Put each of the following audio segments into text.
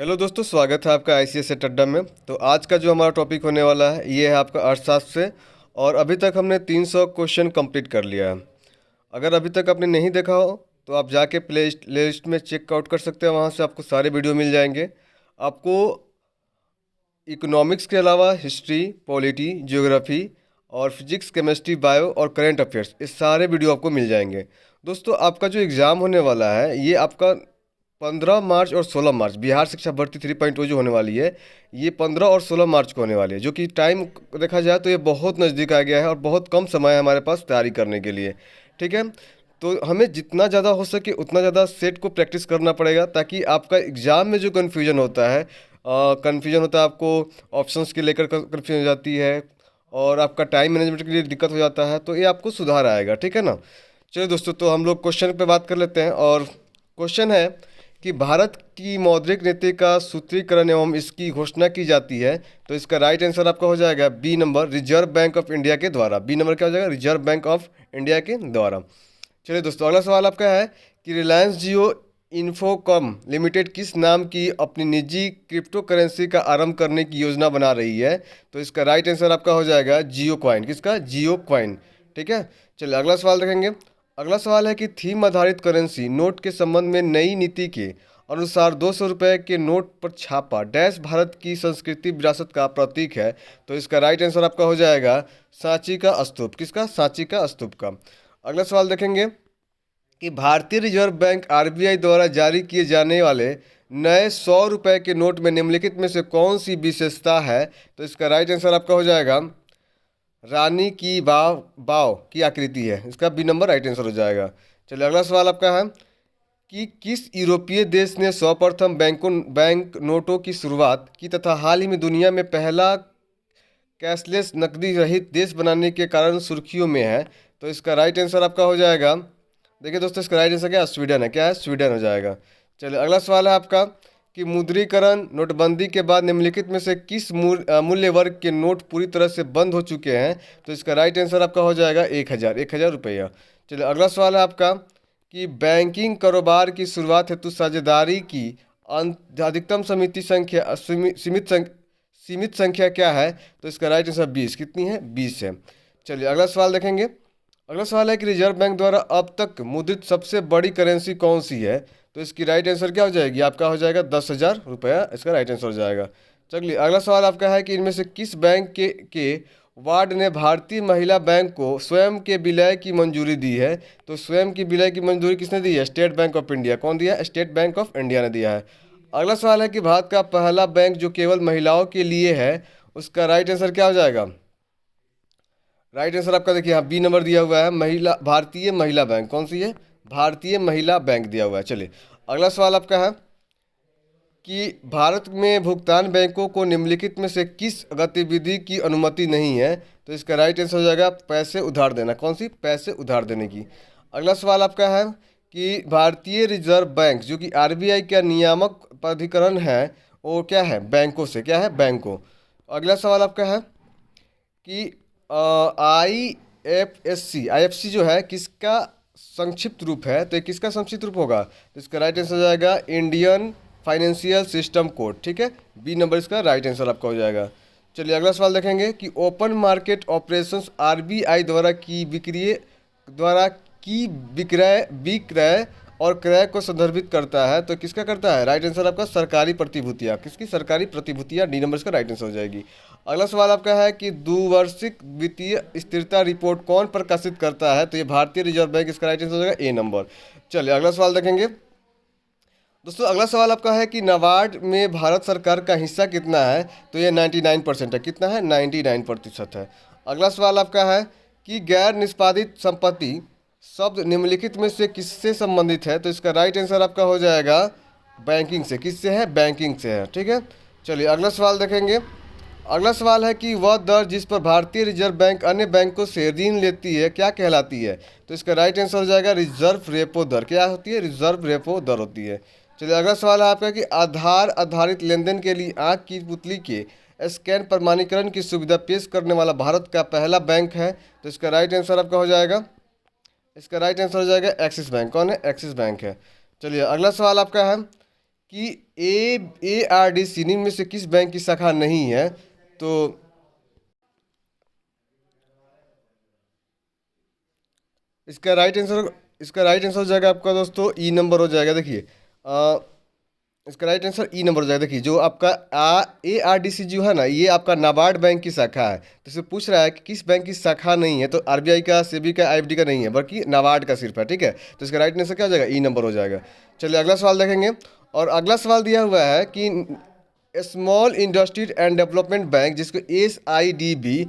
Hello दोस्तों, स्वागत है आपका ICSE अड्डा में। तो आज का जो हमारा टॉपिक होने वाला है ये है आपका अर्थशास्त्र से। और अभी तक हमने 300 क्वेश्चन कंप्लीट कर लिया है। अगर अभी तक आपने नहीं देखा हो तो आप जाके प्ले लिस्ट में चेकआउट कर सकते हैं, वहाँ से आपको सारे वीडियो मिल जाएंगे। आपको इकोनॉमिक्स के अलावा हिस्ट्री, पॉलिटी, ज्योग्राफी और फिजिक्स, केमिस्ट्री, बायो और करंट अफेयर्स, ये सारे वीडियो आपको मिल जाएंगे। दोस्तों, आपका जो एग्ज़ाम होने वाला है ये आपका 15 मार्च और 16 मार्च, बिहार शिक्षा भर्ती 3.0 जो होने वाली है, ये 15 और 16 मार्च को होने वाली है। जो कि टाइम देखा जाए तो ये बहुत नज़दीक आ गया है और बहुत कम समय है हमारे पास तैयारी करने के लिए। ठीक है, तो हमें जितना ज़्यादा हो सके उतना ज़्यादा सेट को प्रैक्टिस करना पड़ेगा, ताकि आपका एग्ज़ाम में जो कन्फ्यूजन होता है आपको ऑप्शंस के लेकर कन्फ्यूजन हो जाती है और आपका टाइम मैनेजमेंट के लिए दिक्कत हो जाता है, तो ये आपको सुधार आएगा। ठीक है ना। चलिए दोस्तों, तो हम लोग क्वेश्चन पे बात कर लेते हैं। और क्वेश्चन है कि भारत की मौद्रिक नीति का सूत्रीकरण एवं इसकी घोषणा की जाती है। तो इसका राइट आंसर आपका हो जाएगा B number, reserve bank of India के द्वारा। बी नंबर क्या हो जाएगा? रिजर्व बैंक ऑफ इंडिया के द्वारा। चलिए दोस्तों, अगला सवाल आपका है कि रिलायंस जियो इन्फोकॉम लिमिटेड किस नाम की अपनी निजी क्रिप्टो करेंसी का आरंभ करने की योजना बना रही है। तो इसका राइट आंसर आपका हो जाएगा जियो क्वाइन। किसका? जियो क्वाइन। ठीक है, चलिए अगला सवाल देखेंगे। अगला सवाल है कि थीम आधारित करेंसी नोट के संबंध में नई नीति के अनुसार 200 रुपये के नोट पर छापा डैश भारत की संस्कृति विरासत का प्रतीक है। तो इसका राइट आंसर आपका हो जाएगा सांची का स्तूप। किसका? सांची का स्तूप का। अगला सवाल देखेंगे कि भारतीय रिजर्व बैंक RBI द्वारा जारी किए जाने वाले नए 100 रुपये के नोट में निम्नलिखित में से कौन सी विशेषता है। तो इसका राइट आंसर आपका हो जाएगा रानी की बाव बाव की आकृति है। इसका बी नंबर राइट आंसर हो जाएगा। चलिए अगला सवाल आपका है कि किस यूरोपीय देश ने सर्वप्रथम बैंक नोटों की शुरुआत की तथा हाल ही में दुनिया में पहला कैशलेस नकदी रहित देश बनाने के कारण सुर्खियों में है। तो इसका राइट आंसर आपका हो जाएगा, देखिए दोस्तों, इसका राइट आंसर क्या है? स्वीडन है। क्या है? स्वीडन हो जाएगा। चलिए अगला सवाल है आपका कि मुद्रीकरण नोटबंदी के बाद निम्नलिखित में से किस मूल्य वर्ग के नोट पूरी तरह से बंद हो चुके हैं। तो इसका राइट आंसर आपका हो जाएगा 1000 रुपया। चलिए अगला सवाल है आपका कि बैंकिंग कारोबार की शुरुआत हेतु साझेदारी की अधिकतम सीमित संख्या क्या है। तो इसका राइट आंसर 20। कितनी है? 20 है। चलिए अगला सवाल देखेंगे। अगला सवाल है कि रिजर्व बैंक द्वारा अब तक मुद्रित सबसे बड़ी करेंसी कौन सी है। तो इसकी राइट आंसर क्या हो जाएगी? आपका हो जाएगा 10,000 रुपया। इसका राइट आंसर हो जाएगा। चलिए अगला सवाल आपका है कि इनमें से किस बैंक के वार्ड ने भारतीय महिला बैंक को स्वयं के विलय की मंजूरी दी है। तो स्वयं की विलय की मंजूरी किसने दी है? State bank of India. कौन दिया है? स्टेट बैंक ऑफ इंडिया ने दिया है। अगला सवाल है कि भारत का पहला बैंक जो केवल महिलाओं के लिए है, उसका राइट आंसर क्या हो जाएगा? राइट आंसर आपका देखिए यहाँ बी नंबर दिया हुआ है, महिला भारतीय महिला बैंक। कौन सी है? भारतीय महिला बैंक दिया हुआ है। चलिए अगला सवाल आपका है कि भारत में भुगतान बैंकों को निम्नलिखित में से किस गतिविधि की अनुमति नहीं है। तो इसका राइट आंसर हो जाएगा पैसे उधार देना। कौन सी? पैसे उधार देने की। अगला सवाल आपका है कि भारतीय रिजर्व बैंक जो कि RBI का नियामक प्राधिकरण है, वो क्या है? बैंकों से। क्या है? बैंकों। अगला सवाल आपका है कि IFSC जो है किसका संक्षिप्त रूप है। तो ये किसका संक्षिप्त रूप होगा? तो इसका राइट आंसर हो जाएगा इंडियन फाइनेंशियल सिस्टम कोड। ठीक है, बी नंबर इसका राइट आंसर आपका हो जाएगा। चलिए अगला सवाल देखेंगे कि ओपन मार्केट ऑपरेशंस RBI द्वारा की विक्रय विक्रय और क्रय को संदर्भित करता है। तो किसका करता है? राइट आंसर आपका सरकारी प्रतिभूतियाँ। किसकी? सरकारी प्रतिभूतियाँ। डी नंबर इसका राइट आंसर हो जाएगी। अगला सवाल आपका है कि द्विवार्षिक वित्तीय स्थिरता रिपोर्ट कौन प्रकाशित करता है। तो ये भारतीय रिजर्व बैंक। इसका राइट आंसर हो जाएगा ए नंबर। चलिए अगला सवाल देखेंगे। दोस्तों अगला सवाल आपका है कि नाबार्ड में भारत सरकार का हिस्सा कितना है। तो ये 99% है। कितना है? 99% है। अगला सवाल आपका है कि गैर निष्पादित संपत्ति शब्द निम्नलिखित में से किससे संबंधित है। तो इसका राइट आंसर आपका हो जाएगा बैंकिंग से। किससे है? बैंकिंग से है। ठीक है, चलिए अगला सवाल देखेंगे। अगला सवाल है कि वह दर जिस पर भारतीय रिजर्व बैंक अन्य बैंकों से ऋण लेती है क्या कहलाती है। तो इसका राइट आंसर हो जाएगा रिजर्व रेपो दर। क्या होती है? रिजर्व रेपो दर होती है। चलिए अगला सवाल है आपका कि आधार आधारित लेनदेन के लिए आँख की पुतली के स्कैन प्रमाणीकरण की सुविधा पेश करने वाला भारत का पहला बैंक है। तो इसका राइट आंसर आपका हो जाएगा, इसका राइट आंसर हो जाएगा एक्सिस बैंक। कौन है? एक्सिस बैंक है। चलिए अगला सवाल आपका है कि ARDC निम्न में से किस बैंक की शाखा नहीं है? तो इसका राइट आंसर हो जाएगा आपका दोस्तों ई नंबर हो जाएगा। देखिए इसका राइट आंसर ई नंबर हो जाएगा। देखिए जो आपका ARDC जो है ना, ये आपका नाबार्ड बैंक की शाखा है। तो इसे पूछ रहा है कि किस बैंक की शाखा नहीं है, तो RBI का, सेबी का, IFD का नहीं है, बल्कि नाबार्ड का सिर्फ है। ठीक है, तो इसका राइट आंसर क्या हो जाएगा? ई नंबर हो जाएगा। चलिए अगला सवाल देखेंगे। और अगला सवाल दिया हुआ है कि small industries and development bank, जिसको SIDBI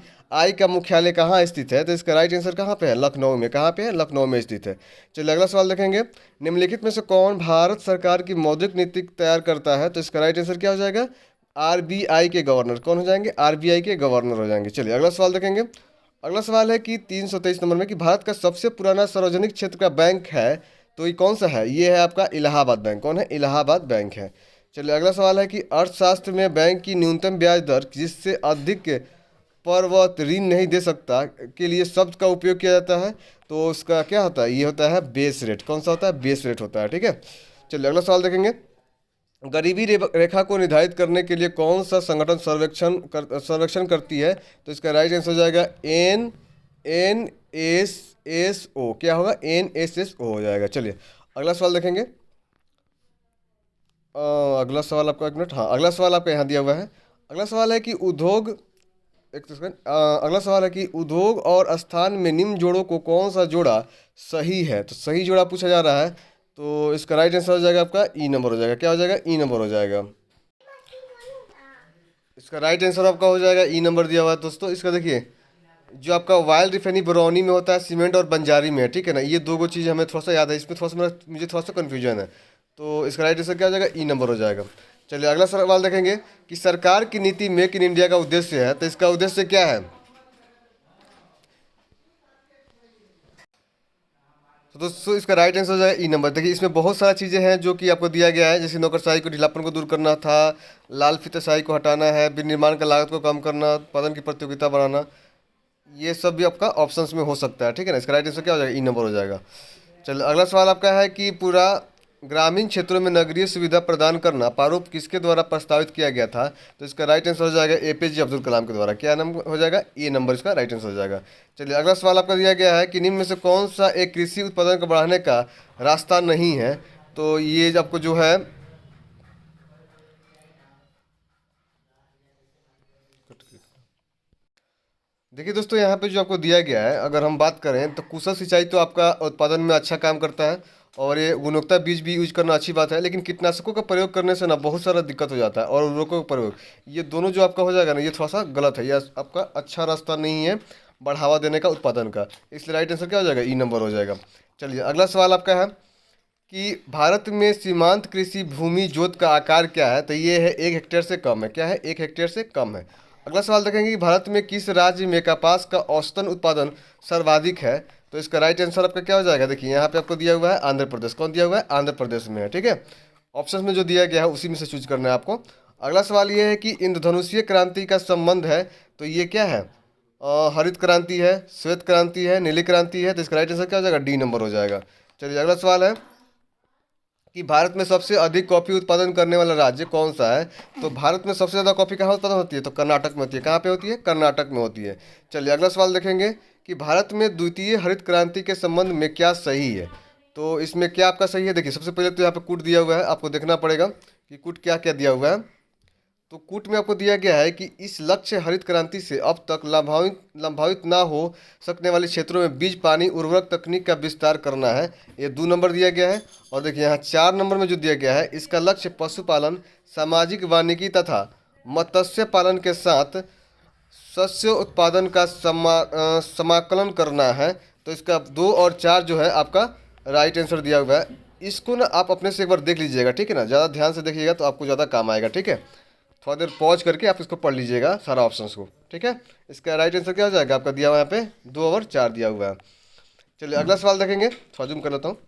का मुख्यालय कहाँ स्थित है? तो इसका राइट आंसर कहाँ पे है? लखनऊ में। कहाँ पे है? लखनऊ में स्थित है। चलिए अगला सवाल देखेंगे। निम्नलिखित में से कौन भारत सरकार की मौद्रिक नीति तैयार करता है? तो इसका राइट आंसर क्या हो जाएगा? RBI के गवर्नर। कौन हो जाएंगे? RBI के गवर्नर हो जाएंगे। चलिए अगला सवाल देखेंगे। अगला सवाल है कि 323 नंबर में कि भारत का सबसे पुराना सार्वजनिक क्षेत्र का बैंक है, तो ये कौन सा है? ये है आपका इलाहाबाद बैंक। कौन है? इलाहाबाद बैंक है। चलिए अगला सवाल है कि अर्थशास्त्र में बैंक की न्यूनतम ब्याज दर जिससे अधिक पर वह ऋण नहीं दे सकता के लिए शब्द का उपयोग किया जाता है, तो उसका क्या होता है? ये होता है बेस रेट। कौन सा होता है? बेस रेट होता है। ठीक है, चलिए अगला सवाल देखेंगे। गरीबी रेखा को निर्धारित करने के लिए कौन सा संगठन सर्वेक्षण करती है? तो इसका राइट आंसर हो जाएगा NSSO। क्या होगा? NSSO हो जाएगा। चलिए अगला सवाल देखेंगे। अगला सवाल आपका, एक मिनट, हाँ अगला सवाल आपका यहाँ दिया हुआ है। अगला सवाल है कि उद्योग, एक सेकंड, अगला सवाल है कि उद्योग और स्थान में निम्न जोड़ों को कौन सा जोड़ा सही है? तो सही जोड़ा पूछा जा रहा है, तो इसका राइट आंसर हो जाएगा आपका ई नंबर हो जाएगा। क्या हो जाएगा? ई नंबर हो जाएगा। इसका राइट आंसर आपका हो जाएगा ई नंबर दिया हुआ है दोस्तों। इसका देखिए जो आपका वाइल रिफाइनी बरौनी में होता है, सीमेंट और बंजारी में है। ठीक है ना, ये दो चीज़ हमें थोड़ा सा याद है, इसमें थोड़ा सा मुझे थोड़ा सा कन्फ्यूजन है। तो इसका राइट आंसर क्या हो जाएगा? ई नंबर हो जाएगा। चलिए अगला सवाल देखेंगे कि सरकार की नीति मेक इन इंडिया का उद्देश्य है, तो इसका उद्देश्य क्या है? तो दोस्तों इसका राइट आंसर हो जाएगा ई नंबर। देखिए इसमें बहुत सारा चीज़ें हैं जो कि आपको दिया गया है, जैसे नौकरशाही को, ढीलापन को दूर करना था, लाल फीताशाही को हटाना है, विनिर्माण का लागत को कम करना, उत्पादन की प्रतियोगिता बढ़ाना, ये सब भी आपका ऑप्शंस में हो सकता है। ठीक है ना, इसका राइट आंसर क्या हो जाएगा? ई नंबर हो जाएगा। चलिए अगला सवाल आपका है कि पूरा ग्रामीण क्षेत्रों में नगरीय सुविधा प्रदान करना प्रारूप किसके द्वारा प्रस्तावित किया गया था? तो इसका राइट आंसर हो जाएगा APJ अब्दुल कलाम के द्वारा। क्या नंबर हो जाएगा? ए नंबर इसका राइट आंसर हो जाएगा। चलिए अगला सवाल आपका दिया गया है कि निम्न में से कौन सा एक कृषि उत्पादन को बढ़ाने का रास्ता नहीं है? तो ये आपको जो है, देखिए दोस्तों यहाँ पे जो आपको दिया गया है, अगर हम बात करें तो कुशल सिंचाई तो आपका उत्पादन में अच्छा काम करता है, और ये गुणवत्ता बीज भी यूज करना अच्छी बात है। लेकिन कीटनाशकों का प्रयोग करने से ना बहुत सारा दिक्कत हो जाता है, और उर्वरकों का प्रयोग, ये दोनों जो आपका हो जाएगा ना, ये थोड़ा सा गलत है, ये आपका अच्छा रास्ता नहीं है बढ़ावा देने का उत्पादन का। इसलिए राइट आंसर क्या हो जाएगा? ई नंबर हो जाएगा। चलिए अगला सवाल आपका है कि भारत में सीमांत कृषि भूमि जोत का आकार क्या है? तो ये है 1 हेक्टेयर से कम है। क्या है? 1 हेक्टेयर से कम है। अगला सवाल देखेंगे कि भारत में किस राज्य में कपास का औसतन उत्पादन सर्वाधिक है? तो इसका राइट आंसर आपका क्या हो जाएगा? देखिए यहाँ पे आपको दिया हुआ है आंध्र प्रदेश। कौन दिया हुआ है? आंध्र प्रदेश में है। ठीक है, ऑप्शन में जो दिया गया है उसी में से चूज करना है आपको। अगला सवाल ये है कि इंद्रधनुषीय क्रांति का संबंध है, तो ये क्या है? हरित क्रांति है, श्वेत क्रांति है, नीली क्रांति है। तो इसका राइट आंसर क्या हो जाएगा? डी नंबर हो जाएगा। चलिए अगला सवाल है कि भारत में सबसे अधिक कॉफी उत्पादन करने वाला राज्य कौन सा है? तो भारत में सबसे ज़्यादा कॉफी कहाँ उत्पादन होती है? तो कर्नाटक में होती है। कहाँ पे होती है? कर्नाटक में होती है। चलिए अगला सवाल देखेंगे कि भारत में द्वितीय हरित क्रांति के संबंध में क्या सही है? तो इसमें क्या आपका सही है? देखिए सबसे पहले तो यहाँ पे कूट दिया हुआ है, आपको देखना पड़ेगा कि कूट क्या क्या दिया हुआ है। तो कूट में आपको दिया गया है कि इस लक्ष्य हरित क्रांति से अब तक लाभान्वित ना हो सकने वाले क्षेत्रों में बीज, पानी, उर्वरक तकनीक का विस्तार करना है। ये 2 नंबर दिया गया है। और देखिए यहाँ 4 नंबर में जो दिया गया है, इसका लक्ष्य पशुपालन, सामाजिक वानिकी तथा मत्स्य पालन के साथ शस्य उत्पादन का समाकलन करना है। तो इसका 2 और 4 जो है आपका राइट आंसर दिया हुआ है। इसको ना आप अपने से एक बार देख लीजिएगा। ठीक है ना, ज़्यादा ध्यान से देखिएगा तो आपको ज़्यादा काम आएगा। ठीक है, थोड़ा देर पॉज करके आप इसको पढ़ लीजिएगा सारा ऑप्शंस को। ठीक है, इसका राइट आंसर क्या हो जाएगा? आपका दिया हुआ यहाँ पे 2 और 4 दिया हुआ है। चलिए अगला सवाल देखेंगे, थोड़ा जूम कर लेता हूँ।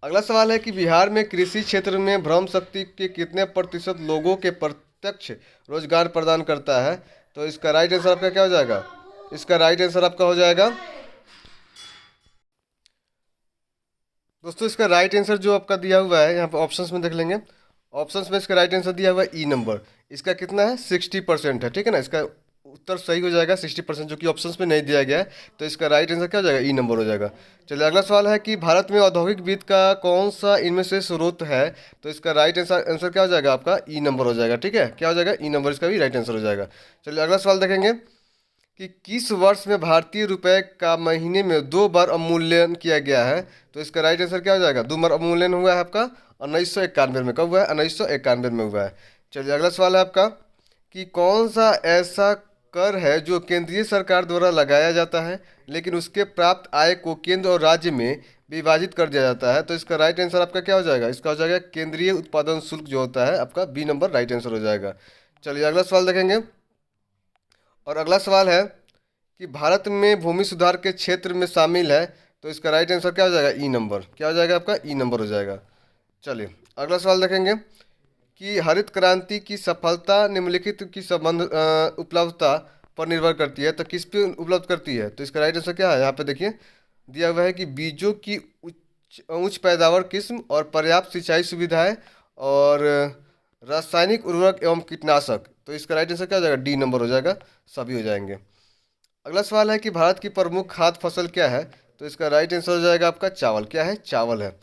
अगला सवाल है कि बिहार में कृषि क्षेत्र में भ्रम शक्ति के कितने प्रतिशत लोगों के प्रत्यक्ष रोजगार प्रदान करता है? तो इसका राइट आंसर आपका क्या हो जाएगा? इसका राइट आंसर आपका हो जाएगा दोस्तों, इसका राइट आंसर जो आपका दिया हुआ है यहाँ पे ऑप्शंस में देख लेंगे, ऑप्शंस में इसका राइट आंसर दिया हुआ है ई नंबर। इसका कितना है 60% है, ठीक है ना। इसका उत्तर सही हो जाएगा 60%, जो कि ऑप्शंस में नहीं दिया गया है। तो इसका राइट आंसर क्या हो जाएगा, ई नंबर हो जाएगा। चलिए अगला सवाल है कि भारत में औद्योगिक वित्त का कौन सा इनमें से स्रोत है। तो इसका राइट आंसर आंसर क्या हो जाएगा आपका, ई नंबर हो जाएगा। ठीक है, क्या हो जाएगा, ई नंबर इसका भी राइट आंसर हो जाएगा। चलिए अगला सवाल देखेंगे कि किस वर्ष में भारतीय रुपए का महीने में 2 बार अवमूल्यन किया गया है। तो इसका राइट आंसर क्या हो जाएगा, 2 बार अवमूल्यन हुआ है आपका 1991 में। कब हुआ है, 1991 में हुआ है। चलिए अगला सवाल है आपका कि कौन सा ऐसा कर है जो केंद्रीय सरकार द्वारा लगाया जाता है लेकिन उसके प्राप्त आय को केंद्र और राज्य में विभाजित कर दिया जाता है। तो इसका राइट आंसर आपका क्या हो जाएगा, इसका हो जाएगा केंद्रीय उत्पादन शुल्क जो होता है आपका, बी नंबर राइट आंसर हो जाएगा। चलिए अगला सवाल देखेंगे, और अगला सवाल है कि भारत में भूमि सुधार के क्षेत्र में शामिल है। तो इसका राइट आंसर क्या हो जाएगा, ई नंबर। क्या हो जाएगा आपका, ई नंबर हो जाएगा। चलिए अगला सवाल देखेंगे कि हरित क्रांति की सफलता निम्नलिखित की संबंध उपलब्धता पर निर्भर करती है। तो किस पे उपलब्ध करती है। तो इसका राइट आंसर क्या है, यहाँ पे देखिए दिया हुआ है कि बीजों की उच्च उच्च पैदावार किस्म और पर्याप्त सिंचाई सुविधाएं और रासायनिक उर्वरक एवं कीटनाशक। तो इसका राइट आंसर क्या हो जाएगा, डी नंबर हो जाएगा, सभी हो जाएंगे। अगला सवाल है कि भारत की प्रमुख खाद्य फसल क्या है। तो इसका राइट आंसर हो जाएगा आपका चावल। क्या है, चावल है।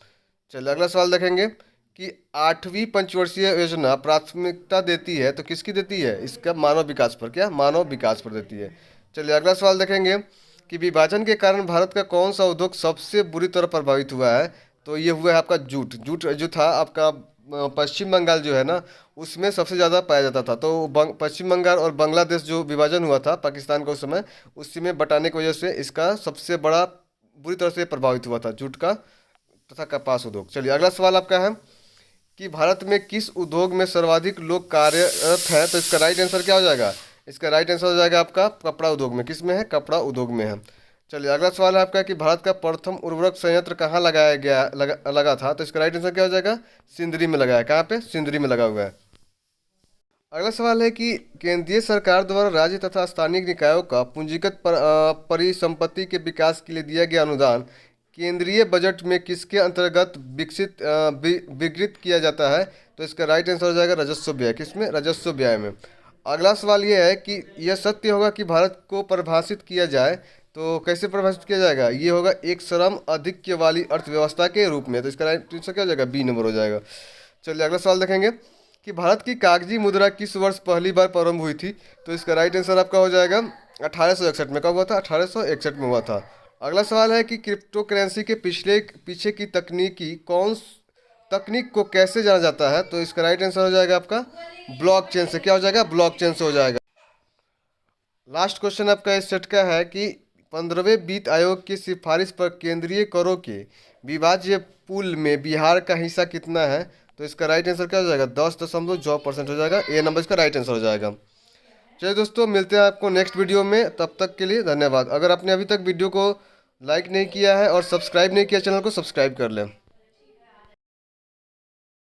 चलिए अगला सवाल देखेंगे कि 8वीं पंचवर्षीय योजना प्राथमिकता देती है। तो किसकी देती है, इसका मानव विकास पर। क्या, मानव विकास पर देती है। चलिए अगला सवाल देखेंगे कि विभाजन के कारण भारत का कौन सा उद्योग सबसे बुरी तरह प्रभावित हुआ है। तो ये हुआ है आपका जूट। जूट जो था आपका पश्चिम बंगाल जो है ना, उसमें सबसे ज़्यादा पाया जाता था। तो पश्चिम बंगाल और बांग्लादेश जो विभाजन हुआ था पाकिस्तान का उस समय, उसी में बटाने की वजह से इसका सबसे बड़ा बुरी तरह से प्रभावित हुआ था जूट का तथा कपास उद्योग। चलिए अगला सवाल आपका है कि भारत में किस उद्योग में सर्वाधिक लोग कार्यरत हैं। तो इसका राइट आंसर क्या हो जाएगा, इसका राइट आंसर हो जाएगा आपका कपड़ा उद्योग में। किस में है, कपड़ा उद्योग में है। चलिए अगला सवाल है आपका कि भारत का प्रथम उर्वरक संयंत्र कहाँ लगाया गया लगा था। तो इसका राइट आंसर क्या हो जाएगा, सिंदरी में लगाया। कहाँ पे, सिंदरी में लगा हुआ है। अगला सवाल है कि केंद्रीय सरकार द्वारा राज्य तथा स्थानीय निकायों का पूंजीगत परिसंपत्ति के विकास के लिए दिया गया अनुदान केंद्रीय बजट में किसके अंतर्गत विकृत किया जाता है। तो इसका राइट आंसर हो जाएगा राजस्व व्यय। किसमें, राजस्व व्यय में। अगला सवाल यह है कि यह सत्य होगा कि भारत को परिभाषित किया जाए। तो कैसे परिभाषित किया जाएगा, ये होगा एक श्रम आधिक्य वाली अर्थव्यवस्था के रूप में। तो इसका राइट आंसर क्या हो जाएगा, बी नंबर हो जाएगा। चलिए अगला सवाल देखेंगे कि भारत की कागजी मुद्रा किस वर्ष पहली बार प्रारंभ हुई थी। तो इसका राइट आंसर आपका हो जाएगा 1861 में। कब हुआ था, 1861 में हुआ था। अगला सवाल है कि क्रिप्टो करेंसी के पीछे की तकनीक को कैसे जाना जाता है। तो इसका राइट आंसर हो जाएगा आपका ब्लॉकचेन से। क्या हो जाएगा, ब्लॉकचेन से हो जाएगा। लास्ट क्वेश्चन आपका इस सेट का है कि 15वें वित्त आयोग की सिफारिश पर केंद्रीय करों के विभाज्य पूल में बिहार का हिस्सा कितना है। तो इसका राइट आंसर क्या हो जाएगा, 10.2% हो जाएगा। ए नंबर इसका राइट आंसर हो जाएगा। चलिए दोस्तों, मिलते हैं आपको नेक्स्ट वीडियो में। तब तक के लिए धन्यवाद। अगर आपने अभी तक वीडियो को लाइक नहीं किया है और सब्सक्राइब नहीं किया चैनल को, सब्सक्राइब कर लें।